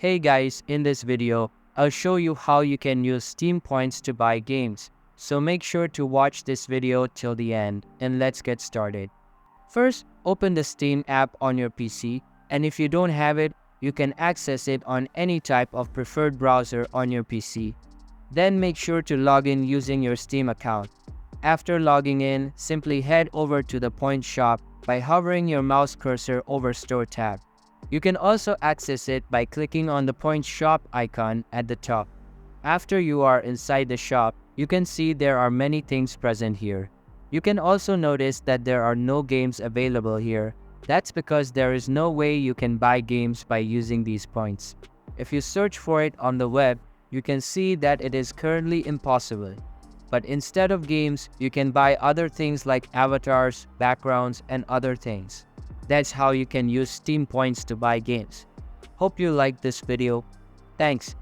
Hey guys, in this video, I'll show you how you can use Steam points to buy games. So make sure to watch this video till the end and let's get started. First, open the Steam app on your PC, and if you don't have it, you can access it on any type of preferred browser on your PC. Then make sure to log in using your Steam account. After logging in, simply head over to the Point Shop by hovering your mouse cursor over Store tab. You can also access it by clicking on the Point Shop icon at the top. After you are inside the shop, you can see there are many things present here. You can also notice that there are no games available here. That's because there is no way you can buy games by using these points. If you search for it on the web, you can see that it is currently impossible. But instead of games, you can buy other things like avatars, backgrounds, and other things. That's how you can use Steam points to buy games. Hope you liked this video. Thanks.